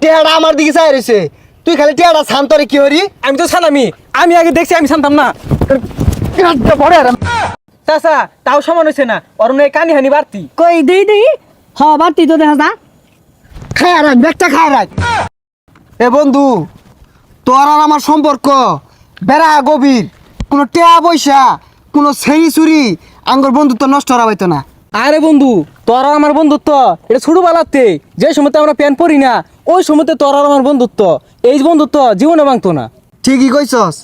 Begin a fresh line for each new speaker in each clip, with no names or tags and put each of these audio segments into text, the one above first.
টেহাটা আমার দিকে চাই রয়েছে, তুই খালি টেহাটা শান্তরে কি হরি?
আমি তো ছানামি, আমি আগে দেখছি, আমি ছানতাম না। চাচা তাও সমান হয়েছে না, অরুণ কানি হানি বাড়তি।
কই দেই হ বাড়তি তো দেখা যা।
খায় আর ব্যাগটা খায় রাখ। এ বন্ধু, তোর আর আমার সম্পর্ক বেড়া গভীর, কোনো টেহা পয়সা কোনো ছেড়ি চুরি আঙ্গর বন্ধুত্ব নষ্ট করা হইতো না।
আরে বন্ধু, তোর আর আমার বন্ধুত্ব এটা ছোটবেলাতে যে সময়তে আমরা প্যান্ট পরি না, ওই সময়তে তোর আর আমার বন্ধুত্ব, এই বন্ধুত্ব জীবনে ভাঙতো না।
ঠিকই কইছস,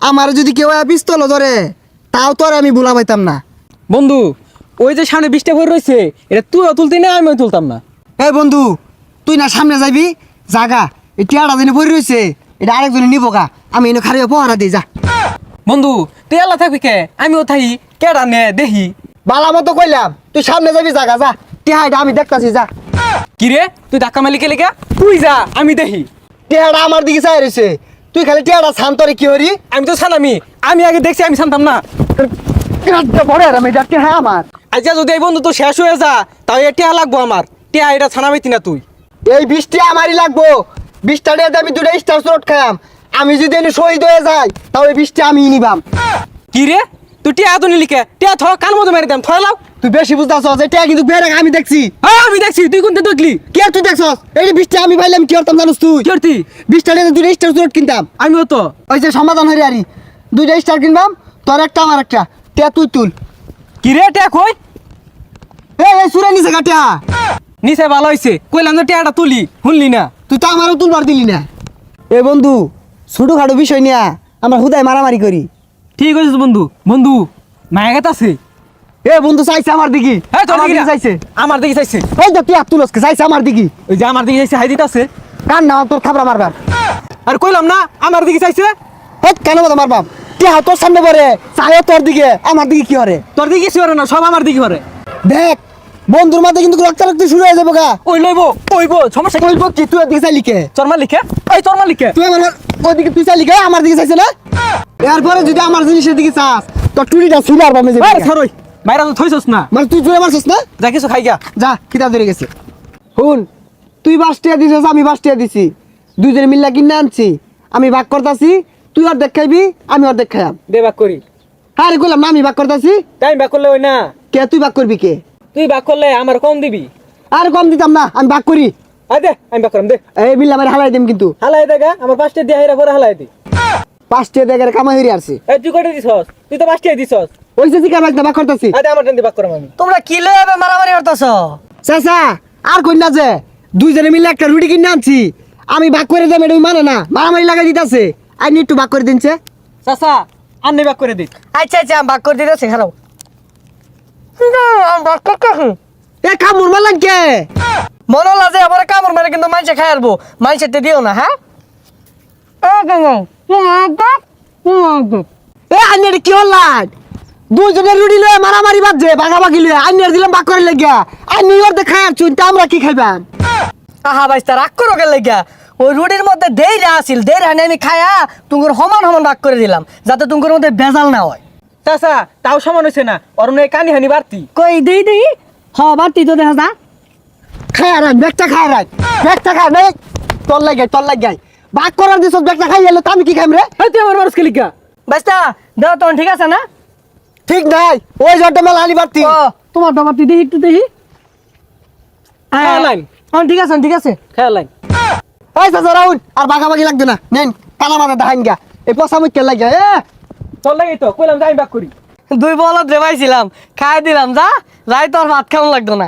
আমার যদি কেউ পিস্তল ধরে তাও তোর আমি ভুলা পাইতাম না।
বন্ধু, ওই যে সামনে 20টা ভরে রয়েছে, এটা তুইও তুলতি না, আমিও তুলতাম না।
এই বন্ধু, তুই না সামনে যাবি, জাগা এই টিয়াটা দিনে পড়ে রয়েছে, এটা আরেকজনে নিব গা, আমি এনে খারিয়ে পহারা দিই যা।
বন্ধু তুই আল্লাহ থাকবি কে, আমিও থাকি, কেডা নে দেখি।
বালা মতো কইলাম, তুই সামনে যাবি, জাগা যা, টিহাটা আমি দেখতাছি যা।
কি রে, তুই ধাক্কা মালিকে লেগে তুই যা, আমি দেখি।
টিহাটা আমার দিকে চাই রয়েছে, তুই খালি টিহাটা শান্তরে কি হরি?
আমি তো ছানামি, আমি আগে দেখছি, আমি ছানতাম না।
বড় আর আমি ডাক্তার, হ্যাঁ আমার
আজকে যদি এই বন্ধু তো শেষ হয়ে যা, তাও এ টিয়া লাগবো আমার, টিয়া এটা ছানাবাইতি না তুই।
এই 20টা আমারই লাগবো, 20টা দিয়ে আমি 2টা স্টার শট খাইলাম, আমি যদি এনে শহীদ হয়ে যাই তাহলে 20টা আমি নিবাম।
কি রে, তুই টিয়া তো নিলিকে, টিয়া থ কান মতো মেরে দাম, থলাও।
তুই বেশি বুঝতেছ, এটা কিন্তু বেড়ে আমি দেখছি।
হ্যাঁ আমি দেখছি, তুই কোনটা দেখলি?
কি আর তুই দেখছস? এই 20টা আমি পাইলাম, কি করতাম জানোস তুই?
কি করতি?
20টা দিয়ে 2টা স্টার শট কিনতাম।
আমিও তো।
ওই যে সমাধান হয়ে আরি 2টা স্টার কিনবাম, তোর একটা আমার একটা, টিয়া তুই তুল।
কি রে, টিয়া কই?
এই সুরে নিছে কাটিয়া,
নিচে ভালো হয়েছে, কইলাম যে টিয়াটা তুলি, শুনলি না।
তুই তো আমারও তুলবার দিলি না। এ বন্ধু, ছোটখাটো বিষয় নিয়ে আমরা হুদায় মারামারি করি।
ঠিক আছে বন্ধু, বন্ধু মায়াগাত আছে।
এ বন্ধু চাইছে আমার দিকে,
হ্যাঁ তোর
আমার
দিকে
দিকে চাইছে।
আমার দিকে চাইছে।
এই তো টিয়া তুলসকে চাইছে আমার দিকে,
ওই যে আমার দিকে চাইছে, হাই দিতে আছে।
কার না তোর থাবড়া মারবার।
আর কইলাম না আমার দিকে চাইছে।
হেট কেন মতো মারবাম, টিয়া তোর সামনে পড়ে চাই তোর দিকে, আমার দিকে কি হরে?
তোর দিকে কিছু করে না, সব আমার দিকে করে।
দেখ বন্ধুর মাঝে কিন্তু রক্তারক্তি শুরু হয়ে যাবো গা।
ওই লইবো ওইবো, সমস্যা কি?
বলবো কি তুই ওদিকে চাইলি কে?
তোর মালিকে, ওই তোর মালিকে।
তুই আমার ওদিকে তুই চাইলি কে? আমার দিকে চাইছে না? এরপরে যদি আমার জিনিসের দিকে চাস তোর টুরিটা ছিল আর বামে যাবে।
আরে সরই, মাইরা তো থইছস না।
মানে তুই জোরে মারছিস না?
যা কিছু খাই গা।
যা খিদা ধরে গেছে। শুন, তুই 5 টাকা দিছিস, আমি 5 টাকা দিছি, দুইজনে মিল্লা কিনে আনছি, আমি ভাগ করতাছি, তুই অর্ধেক খাইবি, আমি অর্ধেক খাইয়াম।
দে বাক করি।
আরে কইলাম না আমি ভাগ করতাছি।
তাই বাক করলে ওই না,
কে তুই ভাগ করবি কে?
তুই বাক করলে আমার কম দিবি।
আর কম দিতাম না, আমি ভাগ করি।
আয় দে, আমি বাক করাম দে।
এই মিল্লা আমার হালাই দিম কিন্তু।
হালাই দেখা আমার 5টা দিয়ে হাইরা করে হালাই দি।
5 টাকা দেখে কামাই হইরে আসছে।
এই তুই কয়টা দিছস? তুই তো 5টাই দিছস।
ওই যে জিকা ভাগ ভাগ করতাছি।
আয় দে, আমার টান দি বাক করাম আমি।
তোমরা কি লইবে মারামারি করতেছ?
চাচা আর কই না যে দুইজনে মিলে একটা রুটি কিনে আনছি, আমি ভাগ করে দেব, এটা মানে না, মারামারি লাগাই দিতাছে। আই নি একটু ভাগ করে দিনছে।
চাচা আন্নি বাক করে দি।
আচ্ছা আচ্ছা আমি ভাগ করে দিতেছি, খারাপ
এ কামড় মারলাম কে?
মনে লাগে আবার কামড় মেরে কিন্তু মাইসে খাই আরবো, মাইসে দিও না। হ্যাঁ
এ আইনের কি হল্লাম? দুইজনের রুটি লয়ে মারামারি বাজছে, ভাগাভাগি লয়ে আইনের দিলাম ভাগ করে লেগিয়া, আইনি ওর দেখায় আর চুন, তা আমরা কি খাইবাম?
আহা বাইস্তা রাগ করো কে লেগা? ওই রুটির মধ্যে দেইরা আসিল, দেইরা আমি খায়া তুঙ্গুর সমান সমান ভাগ করে দিলাম, যাতে তুঙ্গুর মধ্যে ভেজাল না হয়।
চাচা তাও সমান হইছে না, অরুণ কানি হানি বাড়তি।
কই দেই হ বাড়তি তো দেখা যা।
খায় আর ব্যাগটা খায় রাখ, ব্যাগটা খায় নে, তোর লাগে ভাগ করার দিছ, ব্যাগটা খাই এলো, তা আমি কি খাইম রে?
এই তুই আমার মানুষ লিখা।
বাইস্তা দেও তখন ঠিক আছে না?
ঠিক নাই, ওই জটটা মেলা আনি বাড়তি।
ও তোমার বাড়তি দেখি একটু দেখি।
খায়া লাইন,
ঠিক আছে ঠিক আছে।
খায়া লাইন।
এই চাচা রাহুল, আর ভাগাভাগি লাগবে না, নেন কানা মাথা দেখাইন গা, এই পচা মুখকে লাগে।
তোর লাগেই তো কইলাম যে আমি বাক করি।
2 বলদ রেবাইছিলাম, খাই দিলাম, যা যাই তোর ভাত খাওয়া লাগতো না।